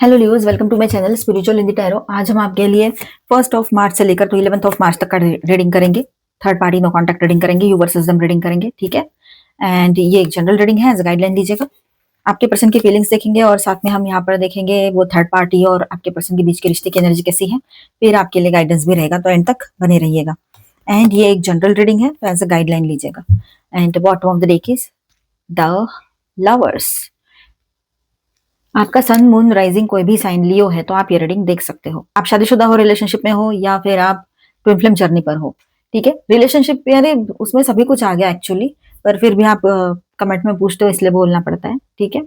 Hello loves, welcome to my channel spiritual in the tarot. आज हम आपके लिए 1 मार्च से लेकर तो 11 मार्च तक का रीडिंग करेंगे। Third party no contact reading करेंगे, यू वर्सेस देम रीडिंग करेंगे, ठीक है। एंड ये एक जनरल रीडिंग है, एज गाइडलाइन लीजिएगा। आपके पर्सन की फीलिंग्स देखेंगे और साथ में हम यहाँ पर देखेंगे वो थर्ड पार्टी और आपके पर्सन के बीच के रिश्ते की एनर्जी कैसी है। फिर आपके लिए गाइडेंस भी रहेगा, तो एंड तक बने रहिएगा। एंड ये एक जनरल रीडिंग है, तो एज अ गाइडलाइन लीजिएगा। And bottom of the deck is the lovers. आपका सन मून राइजिंग कोई भी साइन लियो है तो आप ये रीडिंग देख सकते हो। आप शादीशुदा हो, रिलेशनशिप में हो, या फिर आप ट्विन फ्लेम जर्नी पर हो, ठीक है। रिलेशनशिप यानी उसमें सभी कुछ आ गया एक्चुअली, पर फिर भी आप कमेंट में पूछते हो इसलिए बोलना पड़ता है, ठीक है।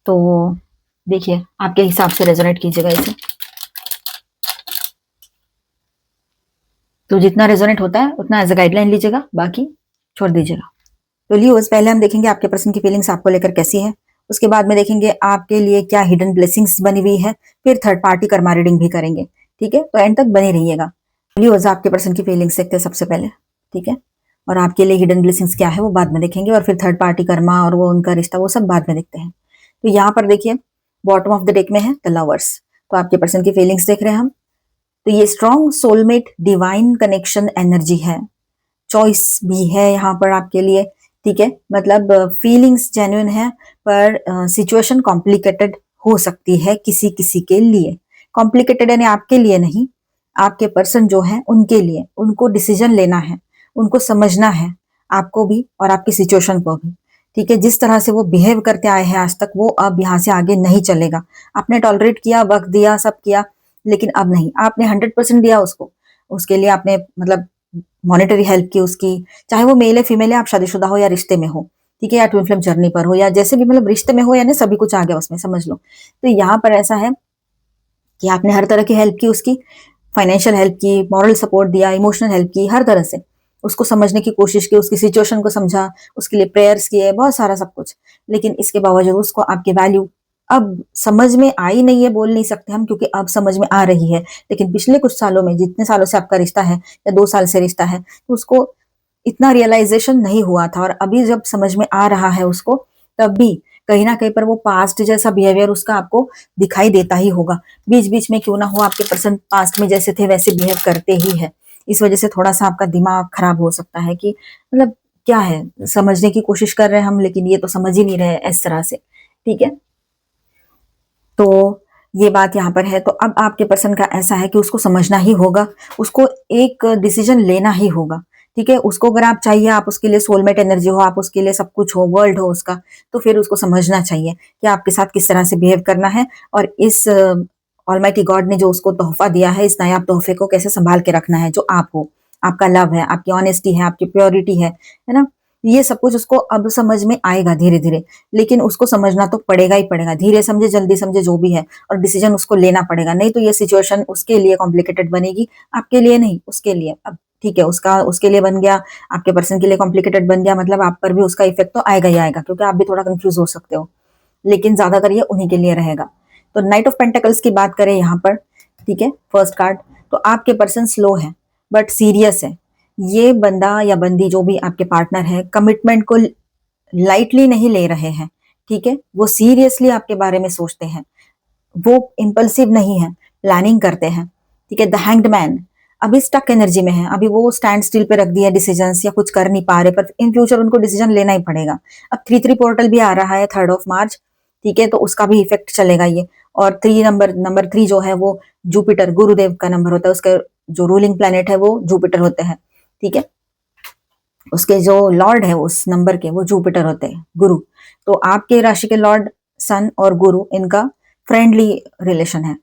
तो देखिए आपके हिसाब से रेजोनेट कीजिएगा इसे। तो जितना रेजोनेट होता है उतना एज अ गाइडलाइन लीजिएगा, बाकी छोड़ दीजिएगा। तो लियोस, पहले हम देखेंगे आपके पर्सन की फीलिंग्स आपको लेकर कैसी है। उसके बाद में देखेंगे आपके लिए क्या हिडन ब्लेसिंग्स बनी हुई है। फिर थर्ड पार्टी कर्मा रीडिंग भी करेंगे, ठीक है। तो एंड तक बने रहिएगा। लियोस, आपके पर्सन की फीलिंग्स देखते हैं सबसे पहले, ठीक है। और आपके लिए हिडन ब्लेसिंग्स क्या है वो बाद में देखेंगे, और फिर थर्ड पार्टी कर्मा और वो उनका रिश्ता वो सब बाद में देखते हैं। तो यहाँ पर देखिए बॉटम ऑफ द डेक में है द लवर्स। तो आपके पर्सन की फीलिंग्स देख रहे हैं हम। तो ये strong soulmate divine connection energy है। चॉइस भी है यहाँ पर आपके लिए, ठीक है। मतलब फीलिंग्स जेन्युइन है, पर सिचुएशन कॉम्प्लिकेटेड हो सकती है किसी किसी के लिए। कॉम्प्लिकेटेड यानी आपके लिए नहीं, आपके पर्सन जो है उनके लिए। उनको डिसीजन लेना है, उनको समझना है, आपको भी और आपकी सिचुएशन को भी, ठीक है। जिस तरह से वो बिहेव करते आए हैं आज तक, वो अब यहाँ से आगे नहीं चलेगा। आपने टॉलरेट किया, वक्त दिया, सब किया, लेकिन अब नहीं। आपने 100% दिया उसको, उसके लिए आपने मतलब मॉनेटरी हेल्प की उसकी, चाहे वो मेल है फीमेल है, आप शादीशुदा हो या रिश्ते में हो, ठीक है, या ट्विन फ्लेम जर्नी पर हो, या जैसे भी मतलब रिश्ते में हो, यानी सभी कुछ आ गया उसमें, समझ लो। तो यहाँ पर ऐसा है कि आपने हर तरह की हेल्प की उसकी, फाइनेंशियल हेल्प की, मॉरल सपोर्ट दिया, इमोशनल हेल्प की, हर तरह से उसको समझने की कोशिश की, उसकी सिचुएशन को समझा, उसके लिए प्रेयर्स किए, बहुत सारा सब कुछ। लेकिन इसके बावजूद उसको आपकी वैल्यू अब समझ में आई नहीं है, बोल नहीं सकते हम, क्योंकि अब समझ में आ रही है। लेकिन पिछले कुछ सालों में, जितने सालों से आपका रिश्ता है या 2 साल से रिश्ता है, तो उसको इतना रियलाइजेशन नहीं हुआ था, और अभी जब समझ में आ रहा है उसको, तब भी कहीं ना कहीं पर वो पास्ट जैसा बिहेवियर उसका आपको दिखाई देता ही होगा। बीच बीच में क्यों ना हो, आपके पर्सन पास्ट में जैसे थे वैसे बिहेव करते ही है। इस वजह से थोड़ा सा आपका दिमाग खराब हो सकता है कि मतलब क्या है, समझने की कोशिश कर रहे हैं हम, लेकिन ये तो समझ ही नहीं रहे इस तरह से, ठीक है। तो ये बात यहाँ पर है। तो अब आपके पर्सन का ऐसा है कि उसको समझना ही होगा, उसको एक डिसीजन लेना ही होगा, ठीक है। उसको अगर आप चाहिए, आप उसके लिए सोलमेट एनर्जी हो, आप उसके लिए सब कुछ हो, वर्ल्ड हो उसका, तो फिर उसको समझना चाहिए कि आपके साथ किस तरह से बिहेव करना है, और इस ऑलमाइटी गॉड ने जो उसको तोहफा दिया है, इस नायाब तोहफे को कैसे संभाल के रखना है, जो आप हो, आपका लव है, आपकी ऑनेस्टी है, आपकी प्योरिटी है ना। ये सब कुछ उसको अब समझ में आएगा धीरे धीरे, लेकिन उसको समझना तो पड़ेगा ही पड़ेगा, धीरे समझे जल्दी समझे जो भी है, और डिसीजन उसको लेना पड़ेगा। नहीं तो ये सिचुएशन उसके लिए कॉम्प्लिकेटेड बनेगी, आपके लिए नहीं, उसके लिए। अब ठीक है, उसका उसके लिए बन गया, आपके पर्सन के लिए कॉम्प्लिकेटेड बन गया, मतलब आप पर भी उसका इफेक्ट तो आएगा ही आएगा, क्योंकि आप भी थोड़ा कंफ्यूज हो सकते हो, लेकिन ज्यादातर ये उन्हीं के लिए रहेगा। तो नाइट ऑफ पेंटिकल्स की बात करें यहाँ पर, ठीक है, फर्स्ट कार्ड, तो आपके पर्सन स्लो है बट सीरियस है। ये बंदा या बंदी जो भी आपके पार्टनर है, कमिटमेंट को लाइटली नहीं ले रहे हैं, ठीक है। वो सीरियसली आपके बारे में सोचते हैं, वो इम्पल्सिव नहीं है, प्लानिंग करते हैं, ठीक है। द हैंग्ड मैन अभी स्टक एनर्जी में है, अभी वो स्टैंड स्टिल पे रख दिया डिसीजंस, या कुछ कर नहीं पा रहे, पर इन फ्यूचर उनको डिसीजन लेना ही पड़ेगा। अब 3-3 पोर्टल भी आ रहा है 3 मार्च, ठीक है, तो उसका भी इफेक्ट चलेगा ये। और 3 नंबर 3 जो है वो जुपिटर, गुरुदेव का नंबर होता है, उसका जो रूलिंग प्लेनेट है वो जुपिटर होते हैं, ठीक है। उसके जो लॉर्ड है उस नंबर के, वो जुपिटर होते हैं, गुरु। तो आपके राशि के लॉर्ड सन और गुरु, इनका फ्रेंडली रिलेशन है,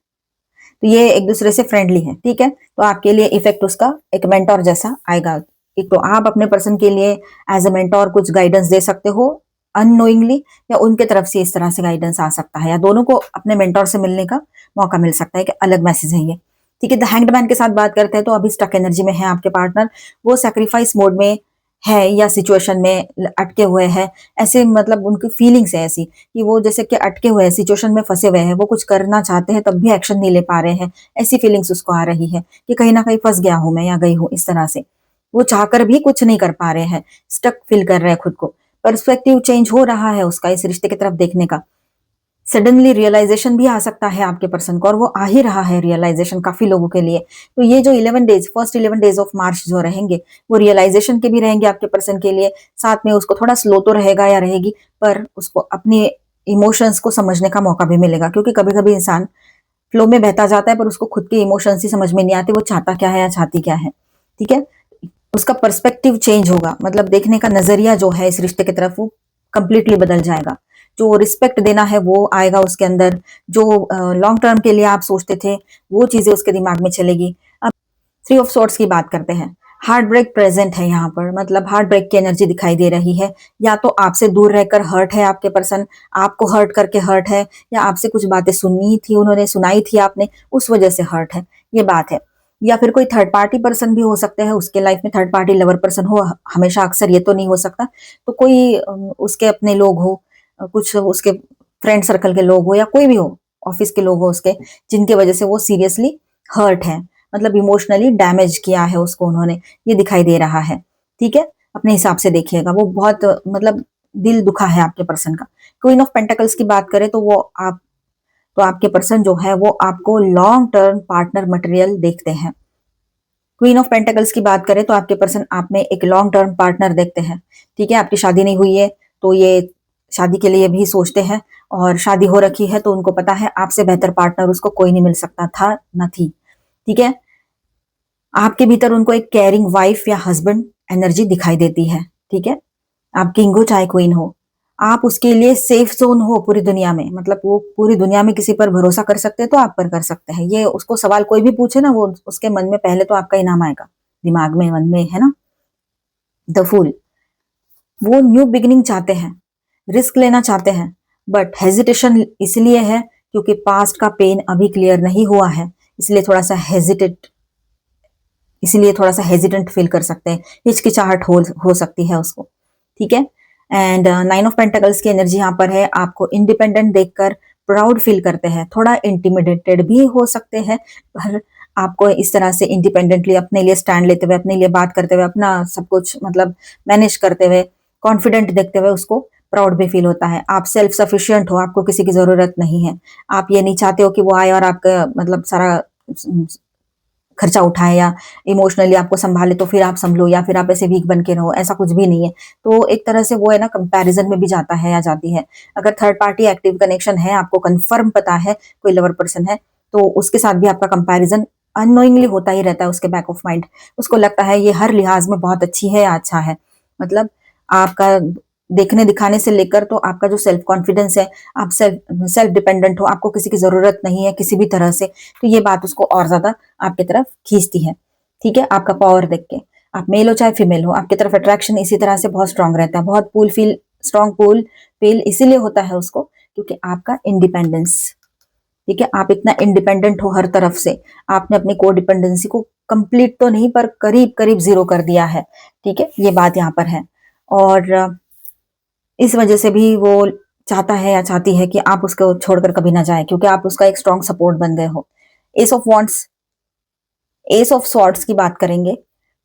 तो ये एक दूसरे से फ्रेंडली है, ठीक है। तो आपके लिए इफेक्ट उसका एक मेंटोर जैसा आएगा। एक तो आप अपने पर्सन के लिए एज ए मेंटोर कुछ गाइडेंस दे सकते हो अननोइंगली, या उनके तरफ से इस तरह से गाइडेंस आ सकता है, या दोनों को अपने मेंटोर से मिलने का मौका मिल सकता है, कि अलग मैसेज है ये, ठीक है। द हैंग्ड मैन के साथ बात करते हैं, तो अभी स्टक एनर्जी में है आपके पार्टनर, वो सेक्रीफाइस मोड में है, या सिचुएशन में अटके हुए हैं, ऐसे मतलब उनकी फीलिंग्स है ऐसी कि वो जैसे कि अटके हुए हैं, सिचुएशन में फंसे हुए हैं, वो कुछ करना चाहते हैं तब भी एक्शन नहीं ले पा रहे हैं। ऐसी फीलिंग्स उसको आ रही है कि कहीं ना कहीं फंस गया हूं मैं, या गई हूं, इस तरह से वो चाहकर भी कुछ नहीं कर पा रहे हैं, स्टक फील कर रहे हैं खुद को। पर्सपेक्टिव चेंज हो रहा है उसका इस रिश्ते की तरफ देखने का, सडनली रियलाइजेशन भी आ सकता है आपके पर्सन को, और वो आ ही रहा है रियलाइजेशन काफी लोगों के लिए। तो ये जो 11 डेज, फर्स्ट 11 डेज ऑफ मार्च जो रहेंगे, वो रियलाइजेशन के भी रहेंगे आपके पर्सन के लिए। साथ में उसको थोड़ा स्लो तो रहेगा या रहेगी, पर उसको अपने इमोशंस को समझने का मौका भी मिलेगा, क्योंकि कभी कभी इंसान फ्लो में बहता जाता है पर उसको खुद के इमोशंस ही समझ में नहीं आते, वो चाहता क्या है या चाहती क्या है। ठीक है, उसका पर्सपेक्टिव चेंज होगा, मतलब देखने का नजरिया जो है इस रिश्ते की तरफ, वो कंप्लीटली बदल जाएगा। जो रिस्पेक्ट देना है वो आएगा उसके अंदर, जो लॉन्ग टर्म के लिए आप सोचते थे वो चीजें उसके दिमाग में चलेगी। अब 3 ऑफ सॉर्ट्स की बात करते हैं। हार्ट ब्रेक प्रेजेंट है यहाँ पर, मतलब हार्ट ब्रेक की एनर्जी दिखाई दे रही है। या तो आपसे दूर रहकर हर्ट है आपके पर्सन, आपको हर्ट करके हर्ट है, या आपसे कुछ बातें सुननी थी उन्होंने, सुनाई थी आपने, उस वजह से हर्ट है, ये बात है। या फिर कोई थर्ड पार्टी पर्सन भी हो सकते हैं उसके लाइफ में, थर्ड पार्टी लवर पर्सन हो, हमेशा अक्सर ये तो नहीं हो सकता। तो कोई उसके अपने लोग हो, कुछ उसके फ्रेंड सर्कल के लोग हो, या कोई भी हो, ऑफिस के लोग हो उसके, जिनके वजह से वो सीरियसली हर्ट है, मतलब इमोशनली डैमेज किया है उसको उन्होंने, ये दिखाई दे रहा है। ठीक है, अपने हिसाब से देखिएगा, वो बहुत मतलब दिल दुखा है आपके पर्सन का। क्वीन ऑफ पेंटिकल्स की बात करें तो वो आप, तो आपके पर्सन जो है वो आपको लॉन्ग टर्म पार्टनर मटेरियल देखते हैं। क्वीन ऑफ पेंटिकल्स की बात करें तो आपके पर्सन आप में एक लॉन्ग टर्म पार्टनर देखते हैं। ठीक है, आपकी शादी नहीं हुई है तो ये शादी के लिए भी सोचते हैं, और शादी हो रखी है तो उनको पता है आपसे बेहतर पार्टनर उसको कोई नहीं मिल सकता था, न थी। ठीक है, आपके भीतर उनको एक केयरिंग वाइफ या हस्बैंड एनर्जी दिखाई देती है। ठीक है, आप किंग हो चाहे क्वीन हो, आप उसके लिए सेफ जोन हो पूरी दुनिया में, मतलब वो पूरी दुनिया में किसी पर भरोसा कर सकते हैं तो आप पर कर सकते हैं। ये उसको सवाल कोई भी पूछे ना, वो उसके मन में पहले तो आपका ही नाम आएगा, दिमाग में, मन में, है ना। द फूल, वो न्यू बिगिनिंग चाहते हैं, रिस्क लेना चाहते हैं, बट हेजिटेशन इसलिए है क्योंकि पास्ट का पेन अभी क्लियर नहीं हुआ है, इसलिए थोड़ा सा हेजिटेट, इसीलिए थोड़ा सा हेजिटेंट फील कर सकते हैं, हिचकिचाहट हो सकती है उसको। ठीक है, एंड 9 ऑफ पेंटिकल्स की एनर्जी यहाँ पर है, आपको इंडिपेंडेंट देखकर प्राउड फील करते हैं, थोड़ा इंटिमिडेटेड भी हो सकते हैं, पर आपको इस तरह से इंडिपेंडेंटली अपने लिए स्टैंड लेते हुए, अपने लिए बात करते हुए, अपना सब कुछ मतलब मैनेज करते हुए, कॉन्फिडेंट देखते हुए उसको प्राउड भी फील होता है। आप सेल्फ सफिशियंट हो, आपको किसी की जरूरत नहीं है। आप ये नहीं चाहते हो कि वो आए और आपका मतलब सारा खर्चा उठाए या इमोशनली आपको संभाले तो फिर आप संभलो, या फिर आप ऐसे वीक बन के रहो, ऐसा कुछ भी नहीं है। तो एक तरह से वो है ना, कंपैरिजन में भी जाता है या जाती है। अगर थर्ड पार्टी एक्टिव कनेक्शन है, आपको कंफर्म पता है कोई लवर पर्सन है, तो उसके साथ भी आपका कंपैरिजन अननोइंगली होता ही रहता है उसके बैक ऑफ माइंड। उसको लगता है ये हर लिहाज में बहुत अच्छी है या अच्छा है, मतलब आपका देखने दिखाने से लेकर तो आपका जो सेल्फ कॉन्फिडेंस है, आप सेल्फ सेल्फ डिपेंडेंट हो, आपको किसी की जरूरत नहीं है किसी भी तरह से, तो ये बात उसको और ज्यादा आपकी तरफ खींचती है। ठीक है, आपका पावर देख के, आप मेल हो चाहे फीमेल हो, आपकी तरफ अट्रैक्शन इसी तरह से बहुत स्ट्रांग रहता है, बहुत पुल फील, स्ट्रांग पुल फील इसीलिए होता है उसको, क्योंकि आपका इंडिपेंडेंस। ठीक है, आप इतना इंडिपेंडेंट हो हर तरफ से, आपने अपनी को डिपेंडेंसी को कंप्लीट तो नहीं पर करीब करीब जीरो कर दिया है। ठीक है, ये बात यहाँ पर है, और इस वजह से भी वो चाहता है या चाहती है कि आप उसको छोड़कर कभी ना जाए, क्योंकि आप उसका एक स्ट्रॉन्ग सपोर्ट बन गए हो। S of wants, S of swords की बात करेंगे।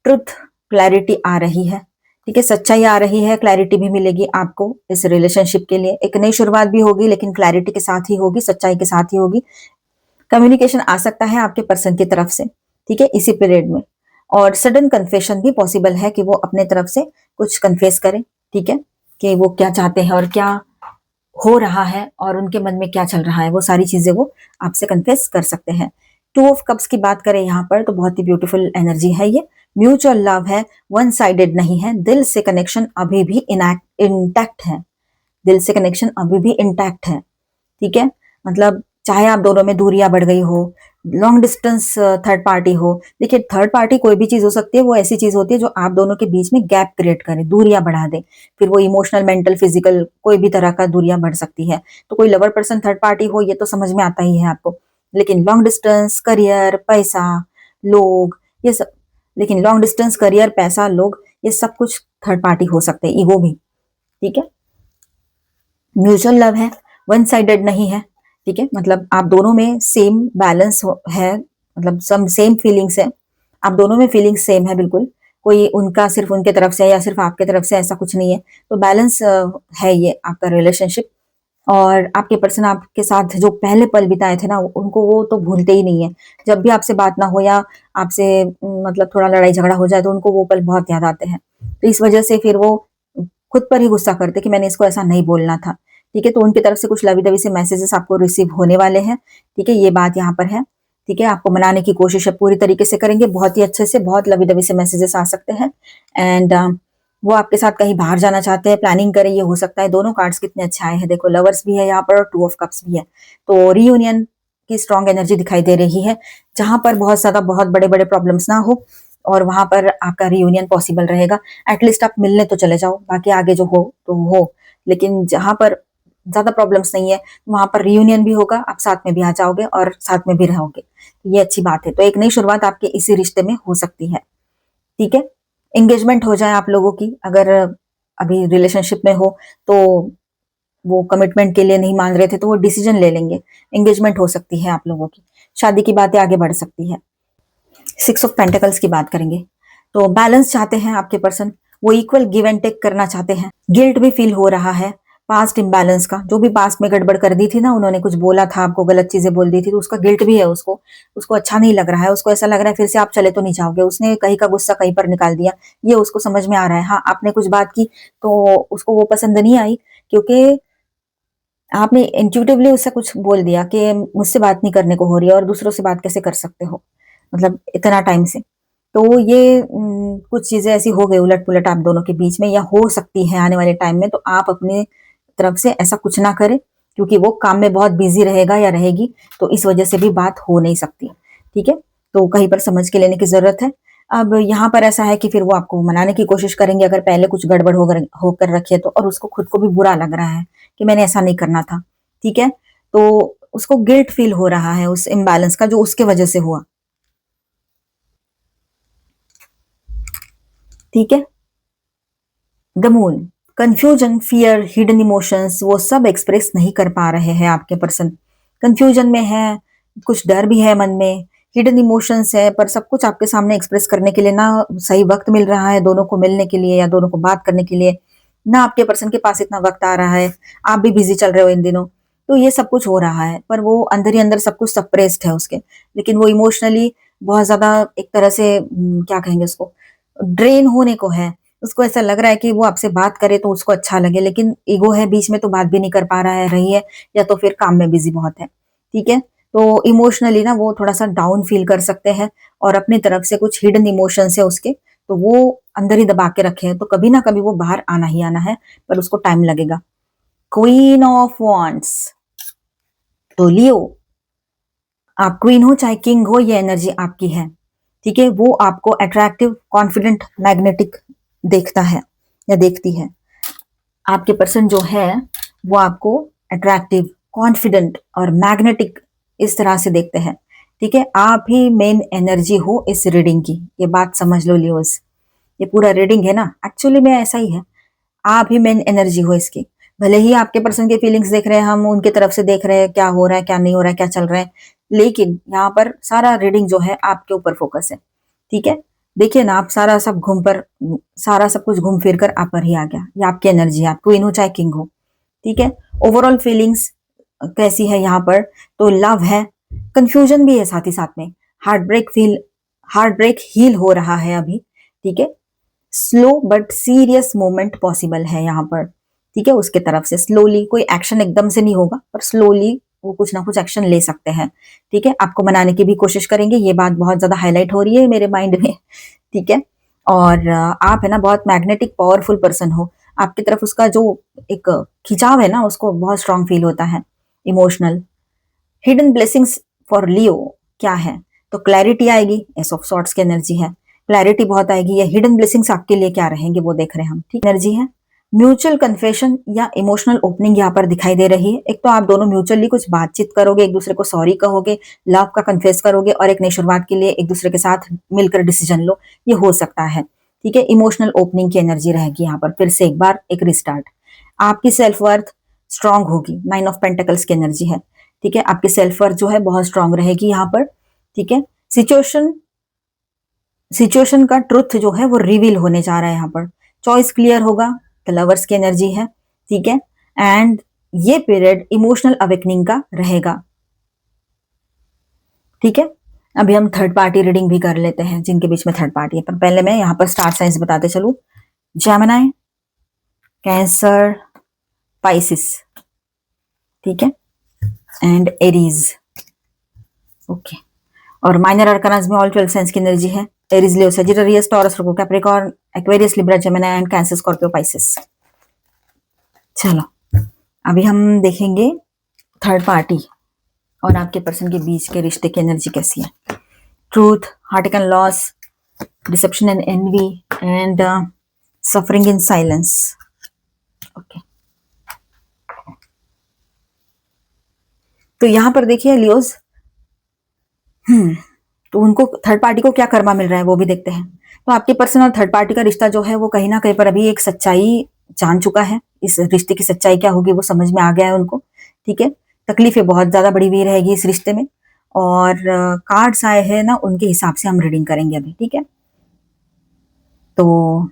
ट्रुथ, क्लैरिटी आ रही है। ठीक है, सच्चाई आ रही है, क्लैरिटी भी मिलेगी आपको इस रिलेशनशिप के लिए। एक नई शुरुआत भी होगी, लेकिन क्लैरिटी के साथ ही होगी, सच्चाई के साथ ही होगी। कम्युनिकेशन आ सकता है आपके पर्सन की तरफ से, ठीक है, इसी पीरियड में। और सडन कन्फेशन भी पॉसिबल है कि वो अपने तरफ से कुछ कन्फेस करें। ठीक है, कि वो क्या चाहते हैं और क्या हो रहा है और उनके मन में क्या चल रहा है, वो सारी चीजें वो आपसे कन्फेस कर सकते हैं। 2 ऑफ कप्स की बात करें यहाँ पर तो बहुत ही ब्यूटीफुल एनर्जी है ये। म्यूचुअल लव है, वन साइडेड नहीं है, दिल से कनेक्शन अभी भी इंटैक्ट है, दिल से कनेक्शन अभी भी इंटैक्ट है। ठीक है, मतलब चाहे आप दोनों में दूरियां बढ़ गई हो, लॉन्ग डिस्टेंस थर्ड पार्टी हो, देखिए थर्ड पार्टी कोई भी चीज हो सकती है, वो ऐसी चीज होती है जो आप दोनों के बीच में गैप क्रिएट करे, दूरियां बढ़ा दे, फिर वो इमोशनल, मेंटल, फिजिकल, कोई भी तरह का दूरियां बढ़ सकती है। तो कोई लवर पर्सन थर्ड पार्टी हो, ये तो समझ में आता ही है आपको, लेकिन लॉन्ग डिस्टेंस, करियर, पैसा, लोग, ये सब, लेकिन लॉन्ग डिस्टेंस, करियर, पैसा, लोग, ये सब कुछ थर्ड पार्टी हो सकते हैं, ईगो भी। ठीक है, म्यूचुअल लव है, वन साइडेड नहीं है। ठीक है, मतलब आप दोनों में सेम बैलेंस है, मतलब सम सेम फीलिंग्स है, आप दोनों में फीलिंग्स सेम है बिल्कुल, कोई उनका सिर्फ उनके तरफ से या सिर्फ आपके तरफ से, ऐसा कुछ नहीं है। तो बैलेंस है ये आपका रिलेशनशिप। और आपके पर्सन आपके साथ जो पहले पल बिताए थे ना, उनको वो तो भूलते ही नहीं है। जब भी आपसे बात ना हो या आपसे मतलब थोड़ा लड़ाई झगड़ा हो जाए तो उनको वो पल बहुत याद आते हैं। तो इस वजह से फिर वो खुद पर ही गुस्सा करते कि मैंने इसको ऐसा नहीं बोलना था। ठीक है, तो उनकी तरफ से कुछ लवी-दवी से मैसेजेस आपको रिसीव होने वाले हैं। ठीक है, ये बात यहाँ पर है। ठीक है, आपको मनाने की कोशिश पूरी तरीके से करेंगे, बहुत ही अच्छे से, बहुत लवी-दवी से मैसेजेस आ सकते हैं। एंड वो आपके साथ कहीं बाहर जाना चाहते हैं, प्लानिंग करें, ये हो सकता है। दोनों कार्ड्स कितने अच्छे आए हैं, देखो लवर्स भी है यहाँ पर और टू ऑफ कप्स भी है। तो रियूनियन की स्ट्रॉन्ग एनर्जी दिखाई दे रही है, जहां पर बहुत ज्यादा बहुत बड़े बड़े प्रॉब्लम्स ना हो, और वहां पर आपका रियूनियन पॉसिबल रहेगा। एटलीस्ट आप मिलने तो चले जाओ, बाकी आगे जो हो तो हो। लेकिन जहां पर ज्यादा प्रॉब्लम्स नहीं है वहां पर रियूनियन भी होगा, आप साथ में भी आ जाओगे और साथ में भी रहोगे। ये अच्छी बात है। तो एक नई शुरुआत आपके इसी रिश्ते में हो सकती है। ठीक है, एंगेजमेंट हो जाए आप लोगों की, अगर अभी रिलेशनशिप में हो तो वो कमिटमेंट के लिए नहीं मान रहे थे तो वो डिसीजन ले लेंगे, एंगेजमेंट हो सकती है आप लोगों की, शादी की बातें आगे बढ़ सकती है। 6 ऑफ पेंटिकल्स की बात करेंगे तो बैलेंस चाहते हैं आपके पर्सन, वो इक्वल गिव एंड टेक करना चाहते हैं। गिल्ट भी फील हो रहा है पास्ट इम्बैलेंस का, जो भी पास्ट में गड़बड़ कर दी थी ना, उन्होंने कुछ बोला था आपको, गलत चीजें बोल दी थी, तो उसका गिल्ट भी है उसको। उसको अच्छा नहीं लग रहा है, उसको ऐसा लग रहा है फिर से आप चले तो नहीं जाओगे, उसने कहीं का गुस्सा कहीं पर निकाल दिया, ये उसको समझ में आ रहा है। हाँ, आपने कुछ बात की तो उसको वो पसंद नहीं आई, क्योंकि आपने इंट्यूटिवली उससे कुछ बोल दिया कि मुझसे बात नहीं करने को हो रही है और दूसरों से बात कैसे कर सकते हो, मतलब इतना टाइम से। तो ये कुछ चीजें ऐसी हो गई उलट पुलट आप दोनों के बीच में, या हो सकती है आने वाले टाइम में। तो आप अपने तरफ से ऐसा कुछ ना करें, क्योंकि वो काम में बहुत बिजी रहेगा या रहेगी, तो इस वजह से भी बात हो नहीं सकती। ठीक है, तो कहीं पर समझ के लेने की जरूरत है। अब यहाँ पर ऐसा है कि फिर वो आपको मनाने की कोशिश करेंगे, अगर पहले कुछ गड़बड़ होकर रखी है तो, और उसको खुद को भी बुरा लग रहा है कि मैंने ऐसा नहीं करना था। ठीक है, तो उसको गिल्ट फील हो रहा है उस इम्बैलेंस का जो उसके वजह से हुआ। ठीक है, the moon, confusion, fear, hidden emotions, वो सब एक्सप्रेस नहीं कर पा रहे हैं आपके पर्सन। कंफ्यूजन में है, कुछ डर भी है मन में, हिडन इमोशंस है, पर सब कुछ आपके सामने एक्सप्रेस करने के लिए ना सही वक्त मिल रहा है दोनों को मिलने के लिए या दोनों को बात करने के लिए, ना आपके पर्सन के पास इतना वक्त आ रहा है। आप भी बिजी चल रहे हो इन दिनों, तो ये सब कुछ हो रहा है, पर वो अंदर ही अंदर सब कुछ सप्रेस्ड है उसके। लेकिन वो इमोशनली बहुत ज्यादा एक तरह से क्या कहेंगे उसको, ड्रेन होने को है। उसको ऐसा लग रहा है कि वो आपसे बात करे तो उसको अच्छा लगे, लेकिन ईगो है बीच में तो बात भी नहीं कर पा रहा है, रही है, या तो फिर काम में बिजी बहुत है। ठीक है, तो इमोशनली ना वो थोड़ा सा डाउन फील कर सकते हैं, और अपनी तरफ से कुछ हिडन इमोशंस है उसके, तो वो अंदर ही दबा के रखे हैं, तो कभी ना कभी वो बाहर आना ही आना है, पर उसको टाइम लगेगा। क्वीन ऑफ वॉन्ट्स, तो लियो, आप क्वीन हो चाहे किंग हो, ये एनर्जी आपकी है। ठीक है, वो आपको अट्रैक्टिव, कॉन्फिडेंट, मैग्नेटिक देखता है या देखती है। आपके पर्सन जो है वो आपको अट्रैक्टिव, कॉन्फिडेंट और मैग्नेटिक इस तरह से देखते हैं। ठीक है, आप ही मेन एनर्जी हो इस रीडिंग की, ये बात समझ लो लियोस। ये पूरा रीडिंग है ना, एक्चुअली में ऐसा ही है, आप ही मेन एनर्जी हो इसकी। भले ही आपके पर्सन के फीलिंग्स देख रहे हैं, हम उनके तरफ से देख रहे हैं क्या हो रहा है क्या नहीं हो रहा है क्या चल रहा है, लेकिन यहाँ पर सारा रीडिंग जो है आपके ऊपर फोकस है। ठीक है, देखिए ना, आप सारा सब कुछ घूम फिर कर आप पर ही आ गया। ये आपकी एनर्जी है, आप क्वीन हो चाहे किंग हो। ठीक है, ओवरऑल फीलिंग्स कैसी है यहाँ पर, तो लव है, कंफ्यूजन भी है साथ ही साथ में, हार्ट ब्रेक हील हो रहा है अभी। ठीक है, slow but serious moment possible है यहाँ पर। ठीक है, उसके तरफ से स्लोली, कोई एक्शन एकदम से नहीं होगा, पर स्लोली वो कुछ ना कुछ एक्शन ले सकते हैं। ठीक है, आपको मनाने की भी कोशिश करेंगे, ये बात बहुत ज्यादा हाईलाइट हो रही है मेरे माइंड में। ठीक है, और आप है ना बहुत मैग्नेटिक पावरफुल पर्सन हो, आपकी तरफ उसका जो एक खिंचाव है ना, उसको बहुत स्ट्रांग फील होता है, इमोशनल। हिडन ब्लेसिंग्स फॉर लियो क्या है, तो क्लैरिटी आएगी, एस ऑफ सॉर्ट्स की एनर्जी है, क्लैरिटी बहुत आएगी। ये हिडन ब्लेसिंग्स आपके लिए क्या रहेंगे वो देख रहे हैं हम। ठीक एनर्जी है, म्यूचुअल कन्फेशन या इमोशनल ओपनिंग यहाँ पर दिखाई दे रही है। एक तो आप दोनों म्यूचुअली कुछ बातचीत करोगे, एक दूसरे को सॉरी कहोगे, लव का कन्फेस करोगे, और एक नई शुरुआत के लिए एक दूसरे के साथ मिलकर डिसीजन लो, ये हो सकता है। ठीक है, इमोशनल ओपनिंग की एनर्जी रहेगी यहाँ पर, फिर से एक बार एक रिस्टार्ट। आपकी सेल्फ वर्थ स्ट्रांग होगी, 9 ऑफ पेंटिकल्स की एनर्जी है। ठीक है, आपकी सेल्फ वर्थ जो है बहुत स्ट्रांग रहेगी यहाँ पर। ठीक है, सिचुएशन सिचुएशन का ट्रुथ जो है वो रिवील होने जा रहा है यहाँ पर, चॉइस क्लियर होगा, द लवर्स की एनर्जी है। ठीक है, एंड ये पीरियड इमोशनल अवेकनिंग का रहेगा। ठीक है, अभी हम थर्ड पार्टी रीडिंग भी कर लेते हैं जिनके बीच में थर्ड पार्टी है, पर पहले मैं यहाँ पर स्टार साइंस बताते चलूं। जेमिनी, कैंसर, पाइसिस, ठीक है, एंड एरीज। ओके, और माइनर अरकानास में ऑल 12 साइंस की एनर्जी है। Aries, Leo, Sagittarius, taurus, Virgo, Capricorn, Aquarius, Libra, Gemini and cancer, Scorpio, Pisces. चलो अभी हम देखेंगे थर्ड पार्टी और आपके पर्सन के बीच के रिश्ते की एनर्जी कैसी है। Truth, heart and loss, deception and envy and suffering in silence. Okay, तो यहां पर देखिए लियोज, तो उनको थर्ड पार्टी को क्या कर्मा मिल रहा है वो भी देखते हैं। तो आपके पर्सन और थर्ड पार्टी का रिश्ता जो है वो कहीं ना कहीं पर अभी एक सच्चाई जान चुका है। इस रिश्ते की सच्चाई क्या होगी वो समझ में आ गया है उनको। ठीक है, तकलीफें बहुत ज्यादा बढ़ी हुई रहेगी इस रिश्ते में, और कार्ड्स आए हैं ना, उनके हिसाब से हम रीडिंग करेंगे अभी। ठीक है, तो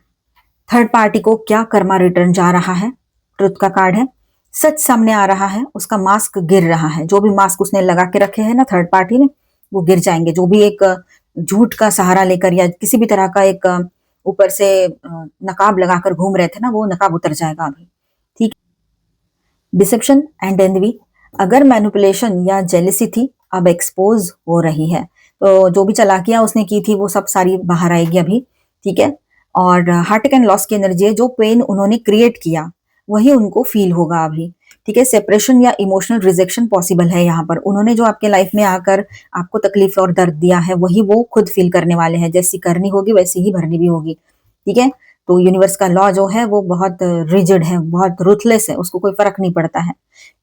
थर्ड पार्टी को क्या कर्मा रिटर्न जा रहा है। ट्रुथ का कार्ड है, सच सामने आ रहा है, उसका मास्क गिर रहा है। जो भी मास्क उसने लगा के रखे हैं ना थर्ड पार्टी ने, वो गिर जाएंगे। जो भी एक झूठ का सहारा लेकर या किसी भी तरह का एक ऊपर से नकाब लगाकर घूम रहे थे ना, वो नकाब उतर जाएगा अभी। ठीक, डिसेप्शन एंड एनवी, अगर मैनिपुलेशन या जेलिसी थी अब एक्सपोज हो रही है। तो जो भी चालाकियां उसने की थी वो सब सारी बाहर आएगी अभी। ठीक है, और हार्ट एंड लॉस की एनर्जी है, जो पेन उन्होंने क्रिएट किया वही उनको फील होगा अभी। ठीक है, सेपरेशन या इमोशनल रिजेक्शन पॉसिबल है यहाँ पर। उन्होंने जो आपके लाइफ में आकर आपको तकलीफ और दर्द दिया है वही वो खुद फील करने वाले हैं। जैसी करनी होगी वैसी ही भरनी भी होगी। ठीक है, तो यूनिवर्स का लॉ जो है वो बहुत रिजिड है, बहुत रूथलेस है, उसको कोई फर्क नहीं पड़ता है।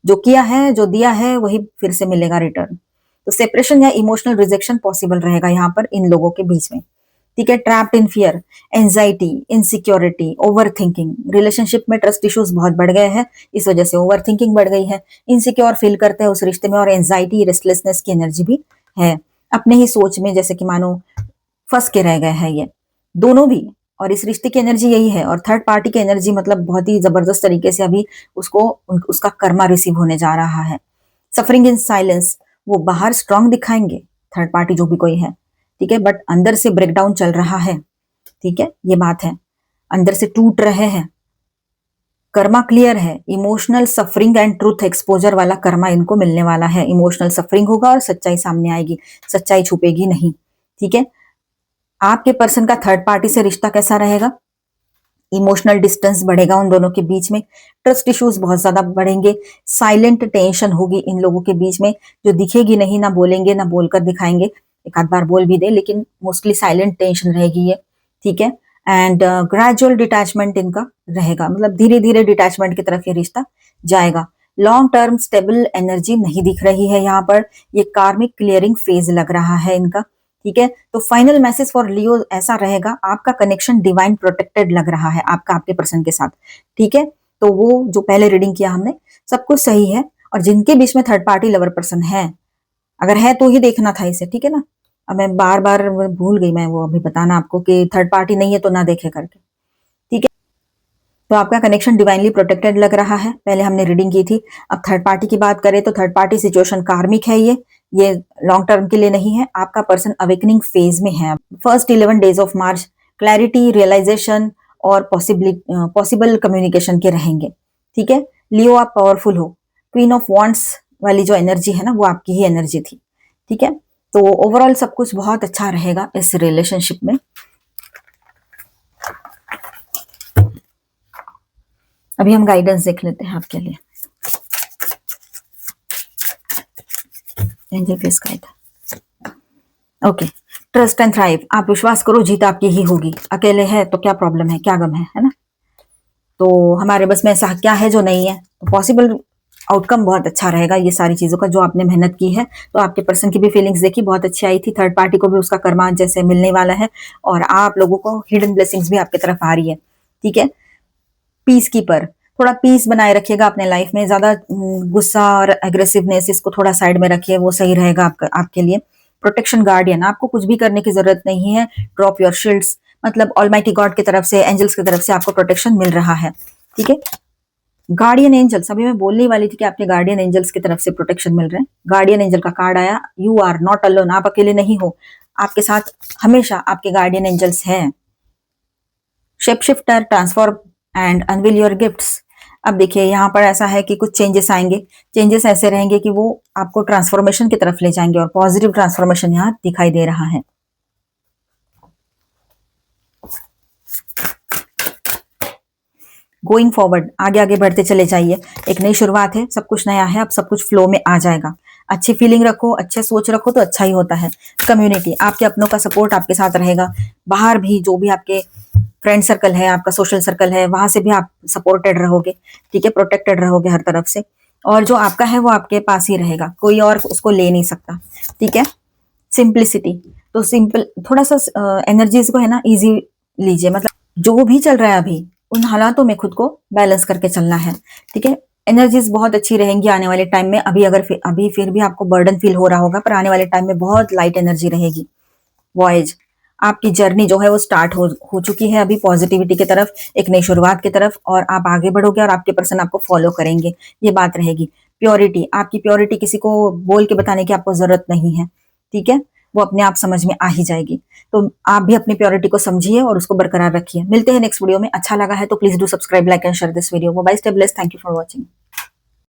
जो किया है, जो दिया है वही फिर से मिलेगा रिटर्न। तो सेपरेशन या इमोशनल रिजेक्शन पॉसिबल रहेगा यहाँ पर इन लोगों के बीच में। ठीक है, trapped in fear, anxiety, insecurity, over thinking. Relationship में ट्रस्ट इश्यूज बहुत बढ़ गए हैं, इस वजह से ओवर थिंकिंग बढ़ गई है। इनसिक्योर फील करते हैं उस रिश्ते में, और एंजाइटी, रेस्टलेसनेस की एनर्जी भी है। अपने ही सोच में जैसे कि मानो फंस के रह गए हैं ये दोनों भी। और इस रिश्ते की एनर्जी यही है। और थर्ड पार्टी की एनर्जी मतलब बहुत ही जबरदस्त तरीके से अभी उसको उसका कर्मा रिसीव होने जा रहा है। सफरिंग इन साइलेंस, वो बाहर स्ट्रांग दिखाएंगे थर्ड पार्टी जो भी कोई है। ठीक है, बट अंदर से ब्रेकडाउन चल रहा है। ठीक है, ये बात है, अंदर से टूट रहे हैं। कर्मा क्लियर है, emotional suffering and truth exposure वाला कर्मा इनको मिलने वाला है। इमोशनल सफरिंग होगा और सच्चाई सामने आएगी, सच्चाई छुपेगी नहीं। ठीक है, आपके पर्सन का थर्ड पार्टी से रिश्ता कैसा रहेगा। इमोशनल डिस्टेंस बढ़ेगा उन दोनों के बीच में, ट्रस्ट इश्यूज बहुत ज्यादा बढ़ेंगे, साइलेंट टेंशन होगी इन लोगों के बीच में, जो दिखेगी नहीं, ना बोलेंगे ना बोलकर दिखाएंगे, एक आध बार बोल भी दे लेकिन मोस्टली साइलेंट टेंशन रहेगी ये। ठीक है, एंड ग्रेजुअल डिटैचमेंट इनका रहेगा, मतलब धीरे धीरे डिटैचमेंट की तरफ ये रिश्ता जाएगा। लॉन्ग टर्म स्टेबल एनर्जी नहीं दिख रही है यहाँ पर, ये कार्मिक क्लियरिंग फेज लग रहा है इनका। ठीक है, तो फाइनल मैसेज फॉर लियो ऐसा रहेगा, आपका कनेक्शन डिवाइन प्रोटेक्टेड लग रहा है आपका आपके पर्सन के साथ। ठीक है, तो वो जो पहले रीडिंग किया हमने सब कुछ सही है। और जिनके बीच में थर्ड पार्टी लवर पर्सन है, अगर है तो ही देखना था इसे। ठीक है ना, अब मैं बार बार भूल गई मैं वो अभी बताना आपको कि थर्ड पार्टी नहीं है तो ना देखे करके। ठीक है, तो आपका कनेक्शन डिवाइनली प्रोटेक्टेड लग रहा है, पहले हमने रीडिंग की थी। अब थर्ड पार्टी की बात करें तो थर्ड पार्टी सिचुएशन कार्मिक है, ये लॉन्ग टर्म के लिए नहीं है। आपका पर्सन अवेकनिंग फेज में है। First 11 days of March clarity, realisation और पॉसिबल कम्युनिकेशन के रहेंगे। ठीक है, लियो आप पावरफुल हो, क्वीन ऑफ वॉन्ट्स वाली जो एनर्जी है ना वो आपकी ही एनर्जी थी। ठीक है, तो ओवरऑल सब कुछ बहुत अच्छा रहेगा इस रिलेशनशिप में। अभी हम गाइडेंस देख लेते हैं आपके लिए। Angel face guide, okay, trust and thrive, आप विश्वास करो जीत आपकी ही होगी। अकेले है तो क्या प्रॉब्लम है, क्या गम है ना। तो हमारे बस में ऐसा क्या है जो नहीं है, तो पॉसिबल आउटकम बहुत अच्छा रहेगा ये सारी चीजों का जो आपने मेहनत की है। तो आपके पर्सन की भी फीलिंग्स देखी बहुत अच्छी आई थी, थर्ड पार्टी को भी उसका कर्मा जैसे मिलने वाला है, और आप लोगों को हिडन ब्लेसिंग्स भी आपकी तरफ आ रही है। ठीक है, पीस कीपर, थोड़ा पीस बनाए रखिएगा अपने लाइफ में, ज्यादा गुस्सा और एग्रेसिवनेस इसको थोड़ा साइड में रखिए, वो सही रहेगा आपके लिए। प्रोटेक्शन गार्डियन, आपको कुछ भी करने की जरूरत नहीं है, ड्रॉप योर शील्ड्स, मतलब ऑलमाइटी गॉड की तरफ से, एंजल्स की तरफ से आपको प्रोटेक्शन मिल रहा है। ठीक है, गार्डियन एंजल्स, अभी मैं बोलने ही वाली थी कि आपके गार्डियन एंजल्स की तरफ से प्रोटेक्शन मिल रहे हैं। गार्डियन एंजल का कार्ड आया, यू आर नॉट अलोन, आप अकेले नहीं हो, आपके साथ हमेशा आपके गार्डियन एंजल्स हैं। Shape shifter, transform and unveil your gifts. अब देखिए यहाँ पर ऐसा है कि कुछ चेंजेस आएंगे, चेंजेस ऐसे रहेंगे कि वो आपको ट्रांसफॉर्मेशन की तरफ ले जाएंगे, और पॉजिटिव ट्रांसफॉर्मेशन यहाँ दिखाई दे रहा है। गोइंग फॉरवर्ड, आगे आगे बढ़ते चले जाइए, एक नई शुरुआत है, सब कुछ नया है, अब सब कुछ फ्लो में आ जाएगा। अच्छी फीलिंग रखो, अच्छे सोच रखो तो अच्छा ही होता है। कम्युनिटी, आपके अपनों का सपोर्ट आपके साथ रहेगा, बाहर भी जो भी आपके फ्रेंड सर्कल है, आपका सोशल सर्कल है, वहां से भी आप सपोर्टेड रहोगे, ठीक है, प्रोटेक्टेड रहोगे हर तरफ से, और जो आपका है वो आपके पास ही रहेगा, कोई और उसको ले नहीं सकता, ठीक है। सिंप्लिसिटी, तो सिंपल थोड़ा सा एनर्जीज को है ना इजी लीजिए, मतलब जो भी चल रहा है अभी उन हालातों में खुद को बैलेंस करके चलना है, ठीक है। एनर्जीज बहुत अच्छी रहेंगी आने वाले टाइम में, अभी अगर अभी फिर भी आपको बर्डन फील हो रहा होगा, पर आने वाले टाइम में बहुत लाइट एनर्जी रहेगी। वॉयज, आपकी जर्नी जो है वो स्टार्ट हो चुकी है अभी पॉजिटिविटी की तरफ, एक नई शुरुआत की तरफ, और आप आगे बढ़ोगे और आपके पर्सन आपको फॉलो करेंगे, ये बात रहेगी। प्योरिटी, आपकी प्योरिटी किसी को बोल के बताने की आपको जरूरत नहीं है, ठीक है, वो अपने आप समझ में आ ही जाएगी। तो आप भी अपनी प्योरिटी को समझिए और उसको बरकरार रखिए। मिलते हैं नेक्स्ट वीडियो में, अच्छा लगा है तो please do subscribe, like and share this video. Bye, stay blessed, thank you for watching.